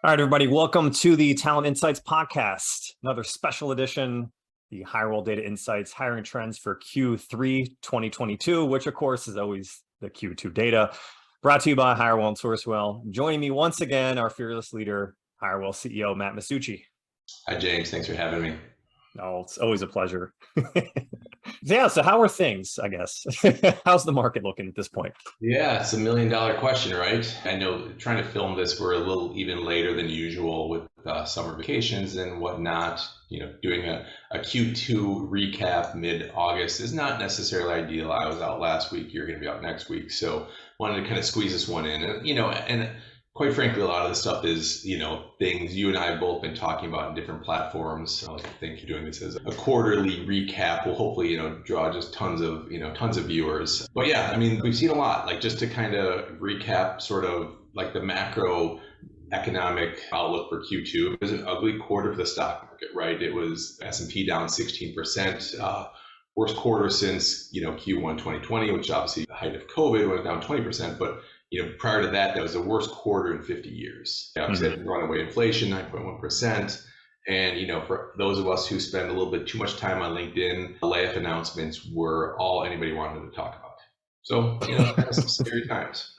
All right, everybody, welcome to the Talent Insights podcast, another special edition, the Hirewell Data Insights hiring trends for Q3 2022, which of course is always the Q2 data, brought to you by Hirewell and Sourcewell. Joining me once again, our fearless leader, Hirewell CEO, Matt Massucci. Hi, James. Thanks for having me. Oh, it's always a pleasure. Yeah, so how are things, I guess? How's the market looking at this point? Yeah, it's $1 million question, right? I know trying to film this, we're a little even later than usual with summer vacations and whatnot. Doing a Q2 recap mid-August is not necessarily ideal. I was out last week. You're going to be out next week. So wanted to kind of squeeze this one in. And quite frankly, a lot of the stuff is, things you and I have both been talking about in different platforms. I like to think you're doing this as a quarterly recap will hopefully, draw just tons of viewers. But yeah, I mean, we've seen a lot, like just to kind of recap sort of like the macro economic outlook for Q2. It was an ugly quarter for the stock market, right? It was S&P down 16%, worst quarter since, Q1 2020, which obviously the height of COVID went down 20%, but prior to that, that was the worst quarter in 50 years. Obviously, had runaway inflation, 9.1%. And, for those of us who spend a little bit too much time on LinkedIn, layoff announcements were all anybody wanted to talk about. So, kind of some scary times.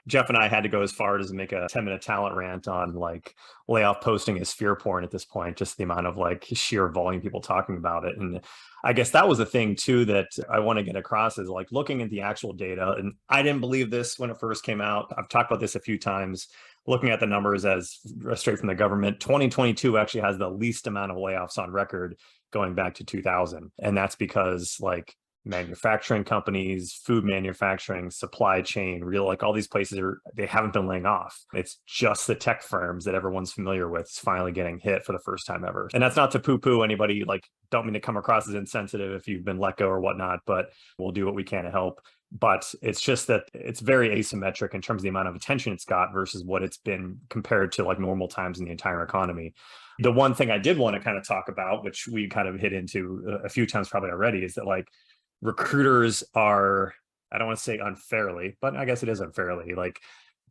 Jeff and I had to go as far as make a 10-minute talent rant on like layoff posting is fear porn at this point, just the amount of like sheer volume people talking about it. And I guess that was the thing too that I want to get across is like looking at the actual data. And I didn't believe this when it first came out. I've talked about this a few times, looking at the numbers as straight from the government. 2022 actually has the least amount of layoffs on record going back to 2000. And that's because like manufacturing companies, food manufacturing, supply chain, like all these places they haven't been laying off. It's just the tech firms that everyone's familiar with is finally getting hit for the first time ever. And that's not to poo-poo anybody, like don't mean to come across as insensitive if you've been let go or whatnot, but we'll do what we can to help. But it's just that it's very asymmetric in terms of the amount of attention it's got versus what it's been compared to like normal times in the entire economy. The one thing I did want to kind of talk about, which we kind of hit into a few times probably already, is that like recruiters are, I don't want to say unfairly, but I guess it is unfairly, like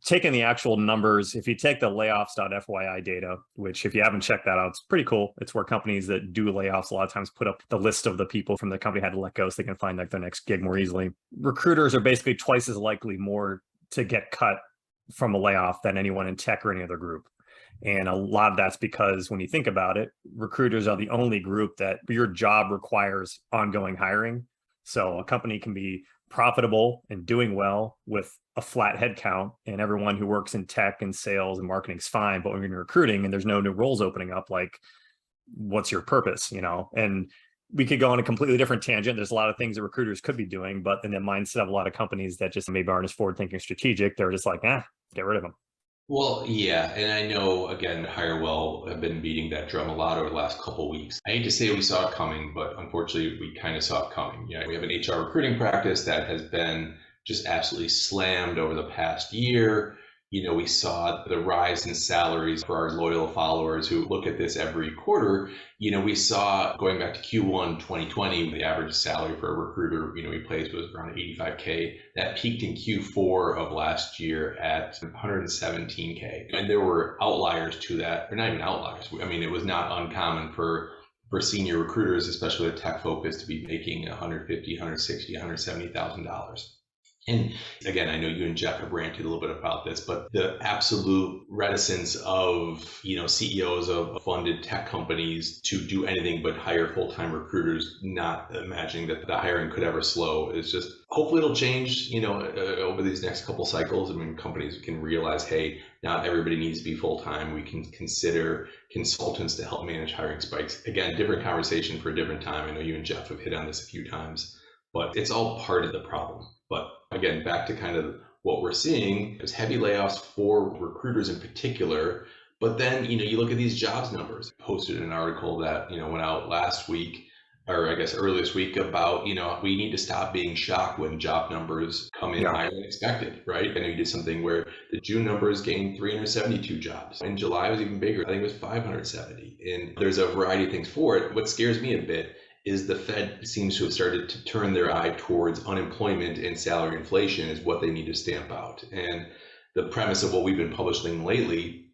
taking the actual numbers. If you take the layoffs.fyi data, which if you haven't checked that out, it's pretty cool. It's where companies that do layoffs a lot of times put up the list of the people from the company had to let go so they can find like their next gig more easily. Recruiters are basically twice as likely more to get cut from a layoff than anyone in tech or any other group. And a lot of that's because when you think about it, recruiters are the only group that your job requires ongoing hiring. So a company can be profitable and doing well with a flat headcount, and everyone who works in tech and sales and marketing is fine. But when you're recruiting and there's no new roles opening up, like what's your purpose, And we could go on a completely different tangent. There's a lot of things that recruiters could be doing, but in the mindset of a lot of companies that just maybe aren't as forward-thinking strategic, they're just like, get rid of them. Well, yeah, and I know, again, Hirewell have been beating that drum a lot over the last couple of weeks. I hate to say we saw it coming, but unfortunately, we kind of saw it coming. We have an HR recruiting practice that has been just absolutely slammed over the past year. We saw the rise in salaries for our loyal followers who look at this every quarter. We saw going back to Q1 2020, the average salary for a recruiter, we placed was around 85K. That peaked in Q4 of last year at 117K. And there were outliers to that. They're not even outliers. I mean, it was not uncommon for senior recruiters, especially with tech focus, to be making $150,000, $160,000, $170,000. And again, I know you and Jeff have ranted a little bit about this, but the absolute reticence of, CEOs of funded tech companies to do anything but hire full-time recruiters, not imagining that the hiring could ever slow, is just, hopefully it'll change, over these next couple cycles. I mean, companies can realize, hey, not everybody needs to be full-time. We can consider consultants to help manage hiring spikes. Again, different conversation for a different time. I know you and Jeff have hit on this a few times, but it's all part of the problem. But again, back to kind of what we're seeing is heavy layoffs for recruiters in particular. But then, you look at these jobs numbers. I posted an article that, went out last week, or I guess earlier this week, about, we need to stop being shocked when job numbers come in higher than expected, right? I know you did something where the June numbers gained 372 jobs. In July, it was even bigger. I think it was 570. And there's a variety of things for it. What scares me a bit is the Fed seems to have started to turn their eye towards unemployment and salary inflation is what they need to stamp out. And the premise of what we've been publishing lately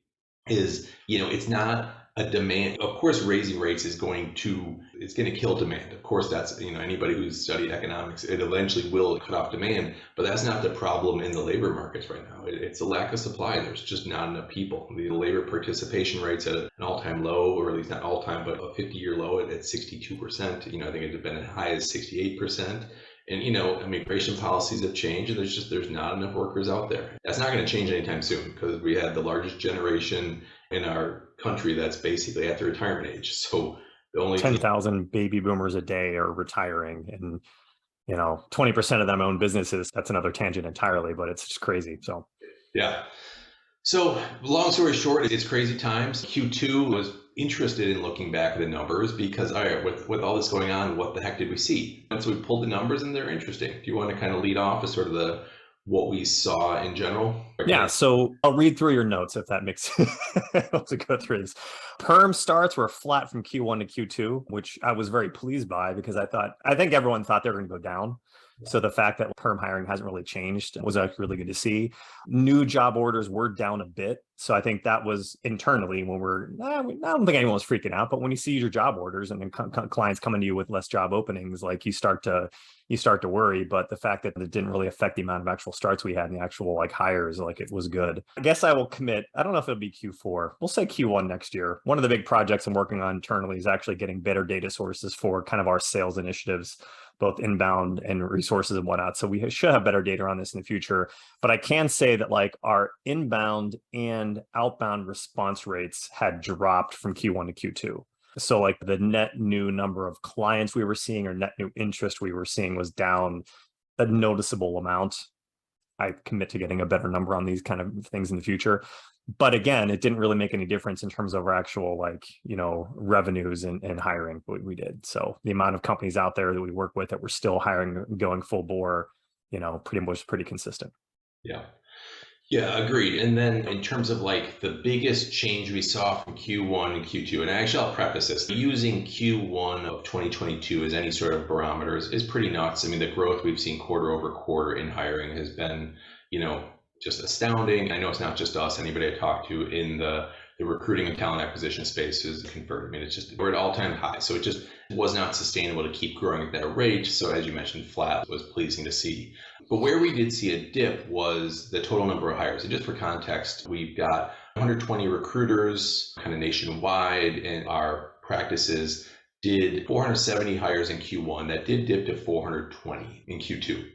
is, it's not a demand. Of course, raising rates is it's going to kill demand. Of course, that's, anybody who's studied economics, it eventually will cut off demand, but that's not the problem in the labor markets right now. It's a lack of supply. There's just not enough people. The labor participation rate's at an all-time low, or at least not all-time, but a 50-year low at 62%. I think it's been as high as 68%. And, immigration policies have changed, and there's not enough workers out there. That's not going to change anytime soon, because we have the largest generation in our country that's basically at the retirement age. So the only 10,000 baby boomers a day are retiring, and 20% of them own businesses. That's another tangent entirely, but it's just crazy. So yeah. So long story short, it's crazy times. Q2 was interested in looking back at the numbers because, all right, with all this going on, what the heck did we see? And so we pulled the numbers, and they're interesting. Do you want to kind of lead off with sort of what we saw in general? yeah, so I'll read through your notes if that makes to go through this. Perm starts were flat from Q1 to Q2, which I was very pleased by, because I think everyone thought they were going to go down. So the fact that perm hiring hasn't really changed was really good to see. New job orders were down a bit. So I think that was internally when I don't think anyone was freaking out, but when you see your job orders and then clients coming to you with less job openings, like you start to worry. But the fact that it didn't really affect the amount of actual starts we had and the actual like hires, like it was good. I guess I will commit. I don't know if it'll be Q4. We'll say Q1 next year. One of the big projects I'm working on internally is actually getting better data sources for kind of our sales initiatives, both inbound and resources and whatnot. So we should have better data on this in the future. But I can say that like our inbound and outbound response rates had dropped from Q1 to Q2. So like the net new number of clients we were seeing or net new interest we were seeing was down a noticeable amount. I commit to getting a better number on these kind of things in the future. But again, it didn't really make any difference in terms of our actual revenues and hiring what we did. So the amount of companies out there that we work with that we're still hiring, going full bore, pretty consistent. Yeah. Yeah, agreed. And then in terms of like the biggest change we saw from Q1 and Q2, and actually I'll preface this, using Q1 of 2022 as any sort of barometer is pretty nuts. I mean, the growth we've seen quarter over quarter in hiring has been, just astounding. I know it's not just us, anybody I talk to in the recruiting and talent acquisition space is confirmed. I mean, we're at all-time high. So it just was not sustainable to keep growing at that rate. So as you mentioned, flat was pleasing to see. But where we did see a dip was the total number of hires. And just for context, we've got 120 recruiters kind of nationwide, and our practices did 470 hires in Q1. That did dip to 420 in Q2.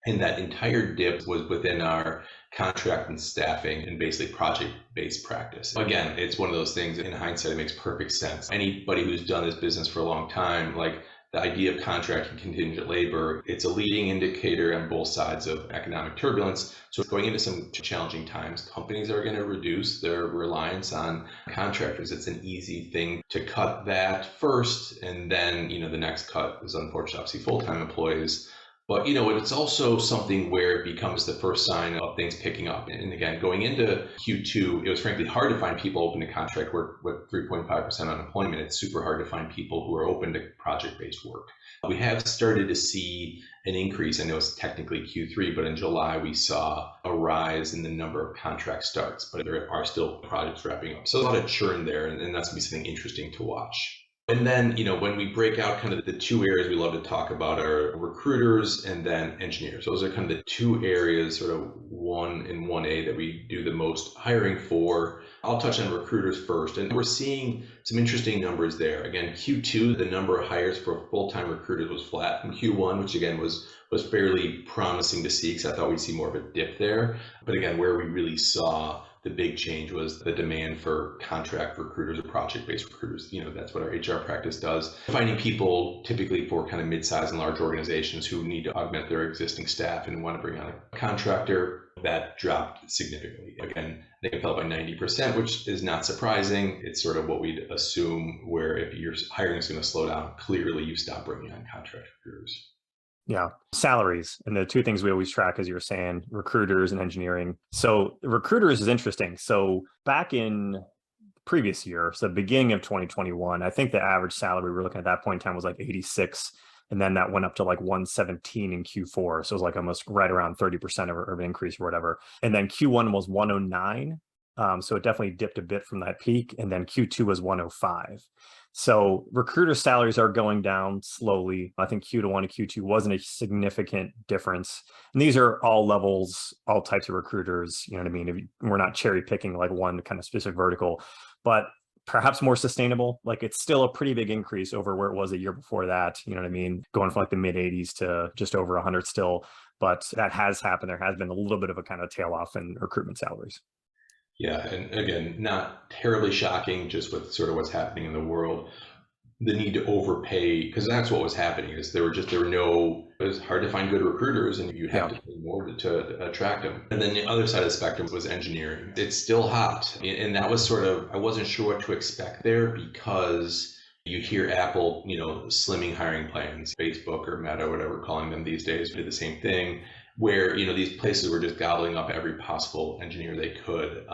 And that entire dip was within our contract and staffing and basically project-based practice. Again, it's one of those things in hindsight, it makes perfect sense. Anybody who's done this business for a long time, like the idea of contract and contingent labor, it's a leading indicator on both sides of economic turbulence. So going into some challenging times, companies are going to reduce their reliance on contractors. It's an easy thing to cut that first. And then, the next cut is unfortunately obviously full-time employees. But, it's also something where it becomes the first sign of things picking up. And again, going into Q2, it was frankly hard to find people open to contract work with 3.5% unemployment. It's super hard to find people who are open to project-based work. We have started to see an increase. I know it's technically Q3, but in July, we saw a rise in the number of contract starts, but there are still projects wrapping up. So a lot of churn there, and that's going to be something interesting to watch. And then, when we break out kind of the two areas we love to talk about are recruiters and then engineers. Those are kind of the two areas, sort of 1 and 1A, that we do the most hiring for. I'll touch on recruiters first. And we're seeing some interesting numbers there. Again, Q2, the number of hires for full-time recruiters was flat from Q1, which again was fairly promising to see, because I thought we'd see more of a dip there. But again, where we really saw the big change was the demand for contract recruiters or project-based recruiters. That's what our HR practice does. Finding people typically for kind of mid-sized and large organizations who need to augment their existing staff and want to bring on a contractor, that dropped significantly. Again, they fell by 90%, which is not surprising. It's sort of what we'd assume, where if your hiring is going to slow down, clearly you stop bringing on contract recruiters. Yeah. Salaries. And the two things we always track, as you were saying, recruiters and engineering. So recruiters is interesting. So back in previous year, so beginning of 2021, I think the average salary we were looking at that point in time was like 86. And then that went up to like 117 in Q4. So it was like almost right around 30% of an increase or whatever. And then Q1 was 109. So it definitely dipped a bit from that peak. And then Q2 was 105. So recruiter salaries are going down slowly. I think Q1 to Q2 wasn't a significant difference. And these are all levels, all types of recruiters. You know what I mean? We're not cherry picking like one kind of specific vertical, but perhaps more sustainable. Like it's still a pretty big increase over where it was a year before that. You know what I mean? Going from like the mid 80s to just over 100 still. But that has happened. There has been a little bit of a kind of tail off in recruitment salaries. Yeah, and again, not terribly shocking just with sort of what's happening in the world. The need to overpay, because that's what was happening, is there were no, it was hard to find good recruiters and you have to pay more to attract them. And then the other side of the spectrum was engineering. It's still hot. And that was sort of, I wasn't sure what to expect there because you hear Apple, slimming hiring plans, Facebook or Meta, whatever we're calling them these days, did the same thing where, these places were just gobbling up every possible engineer they could.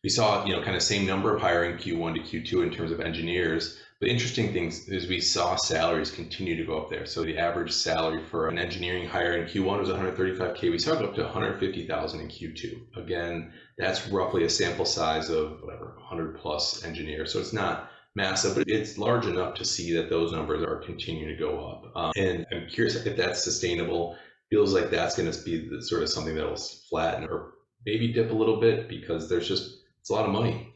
We saw, kind of same number of hiring Q1 to Q2 in terms of engineers. The interesting thing is we saw salaries continue to go up there. So the average salary for an engineering hire in Q1 was 135K. We saw it go up to 150,000 in Q2. Again, that's roughly a sample size of 100 plus engineers. So it's not massive, but it's large enough to see that those numbers are continuing to go up. And I'm curious if that's sustainable. Feels like that's going to be sort of something that'll flatten or maybe dip a little bit because it's a lot of money.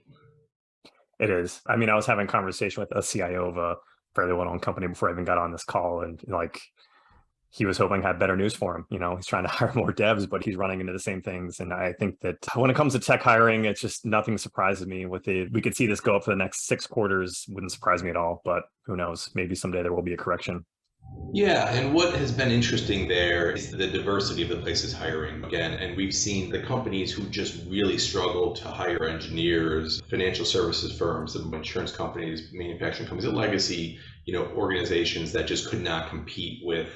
It is. I mean, I was having a conversation with a CIO of a fairly well-known company before I even got on this call, and like he was hoping I had better news for him. He's trying to hire more devs, but he's running into the same things. And I think that when it comes to tech hiring, it's just nothing surprises me. We could see this go up for the next 6 quarters. Wouldn't surprise me at all. But who knows? Maybe someday there will be a correction. Yeah, and what has been interesting there is the diversity of the places hiring again. And we've seen the companies who just really struggle to hire engineers, financial services firms, the insurance companies, manufacturing companies, the legacy, organizations that just could not compete with,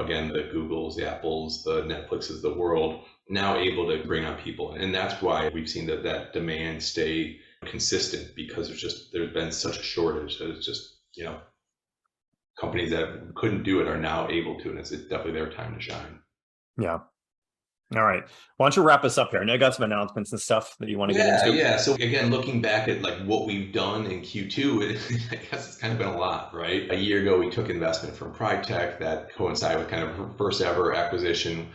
again, the Googles, the Apples, the Netflixes of the world, now able to bring on people. And that's why we've seen that demand stay consistent because there's been such a shortage that it's just, companies that couldn't do it are now able to, and it's definitely their time to shine. Yeah. All right. Why don't you wrap us up here? I know you got some announcements and stuff that you want to get into. Yeah. So again, looking back at like what we've done in Q2, I guess it's kind of been a lot, right? A year ago, we took investment from Pride Tech that coincided with kind of her first ever acquisition,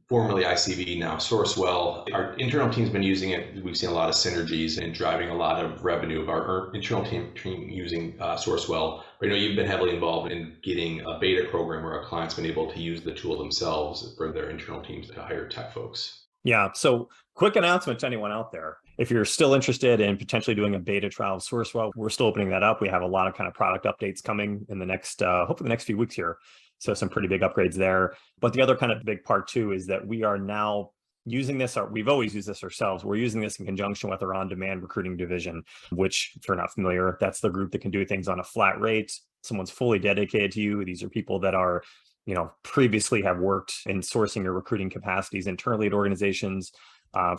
formerly ICV, now Sourcewell. Our internal team's been using it. We've seen a lot of synergies and driving a lot of revenue of our internal team using Sourcewell. But you've been heavily involved in getting a beta program where our clients been able to use the tool themselves for their internal teams to hire tech folks. Yeah. So quick announcement to anyone out there. If you're still interested in potentially doing a beta trial of Sourcewell, we're still opening that up. We have a lot of kind of product updates coming in the next, hopefully the next few weeks here. So some pretty big upgrades there. But the other kind of big part too is that we are now using this, or we've always used this ourselves. We're using this in conjunction with our on-demand recruiting division, which if you're not familiar, that's the group that can do things on a flat rate. Someone's fully dedicated to you. These are people that are, previously have worked in sourcing or recruiting capacities internally at organizations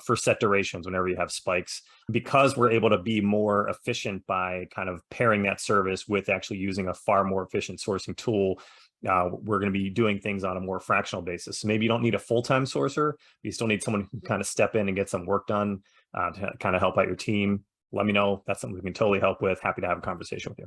for set durations whenever you have spikes. Because we're able to be more efficient by kind of pairing that service with actually using a far more efficient sourcing tool, we're going to be doing things on a more fractional basis. So maybe you don't need a full-time sourcer. You still need someone who can kind of step in and get some work done to kind of help out your team. Let me know. That's something we can totally help with. Happy to have a conversation with you.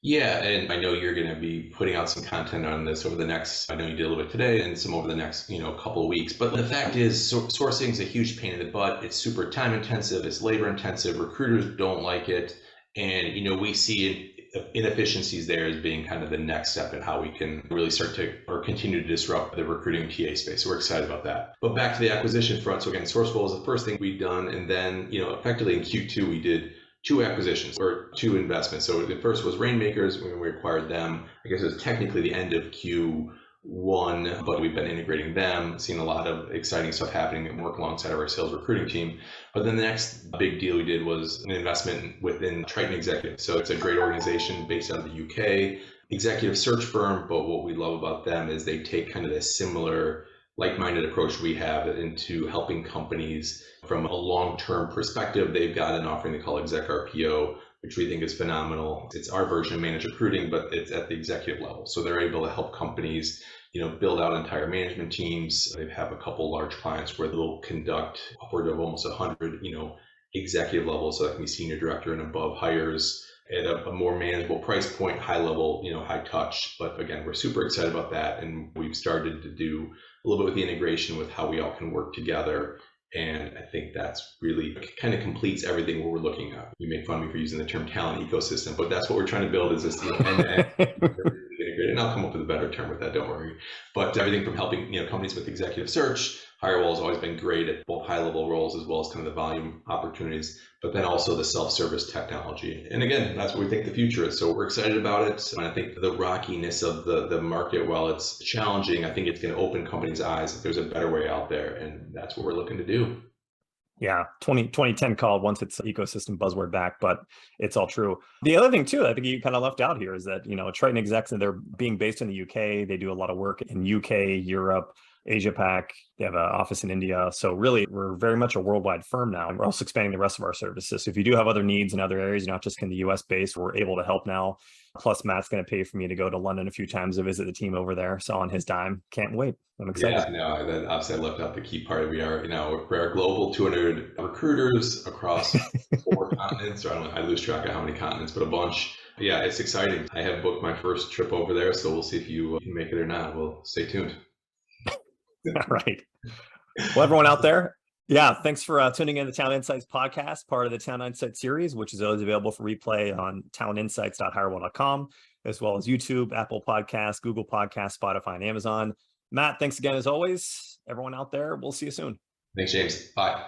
Yeah, and I know you're going to be putting out some content on this over the next, I know you did a little bit today and some over the next, couple of weeks. But the fact is, sourcing is a huge pain in the butt. It's super time intensive. It's labor intensive. Recruiters don't like it. And, we see inefficiencies there as being kind of the next step in how we can really start to or continue to disrupt the recruiting TA space. So we're excited about that. But back to the acquisition front. So again, Sourcewell was the first thing we've done. And then, effectively in Q2, we did 2 acquisitions or 2 investments. So the first was Rainmakers when we acquired them. I guess it was technically the end of Q1, but we've been integrating them, seen a lot of exciting stuff happening and work alongside of our sales recruiting team. But then the next big deal we did was an investment within Triton Executive. So it's a great organization based out of the UK, executive search firm. But what we love about them is they take kind of this similar like-minded approach we have into helping companies from a long-term perspective. They've got an offering they call Exec RPO, which we think is phenomenal. It's our version of managed recruiting, but it's at the executive level. So they're able to help companies, build out entire management teams. They have a couple large clients where they'll conduct upward of almost 100, executive level, so that can be senior director and above hires at a more manageable price point, high level, high touch. But again, we're super excited about that. And we've started to do a little bit with the integration with how we all can work together. And I think that's really kind of completes everything what we're looking at. You make fun of me for using the term talent ecosystem, but that's what we're trying to build is this end-to-end integrated. And I'll come up with a better term with that, don't worry. But everything from helping companies with executive search. Hirewell has always been great at both high-level roles as well as kind of the volume opportunities, but then also the self-service technology. And again, that's what we think the future is. So we're excited about it. And I think the rockiness of the market, while it's challenging, I think it's going to open companies' eyes that there's a better way out there. And that's what we're looking to do. Yeah, 2010 called once it's ecosystem buzzword back, but it's all true. The other thing too, I think you kind of left out here is that, Triton execs, and they're being based in the UK. They do a lot of work in UK, Europe, Asia Pac. They have an office in India. So really, we're very much a worldwide firm now. And we're also expanding the rest of our services. So if you do have other needs in other areas, you're not just in the US based, we're able to help now. Plus, Matt's going to pay for me to go to London a few times to visit the team over there. So on his dime, can't wait. I'm excited. Yeah, no, then obviously I left out the key part. We are, we're a global 200 recruiters across 4 continents, or I lose track of how many continents, but a bunch. But yeah, it's exciting. I have booked my first trip over there, so we'll see if you can make it or not. We'll stay tuned. All right. Well, everyone out there, thanks for tuning in to the Talent Insights podcast, part of the Talent Insights series, which is always available for replay on talentinsights.hirewell.com, as well as YouTube, Apple Podcasts, Google Podcasts, Spotify, and Amazon. Matt, thanks again as always. Everyone out there, we'll see you soon. Thanks, James. Bye.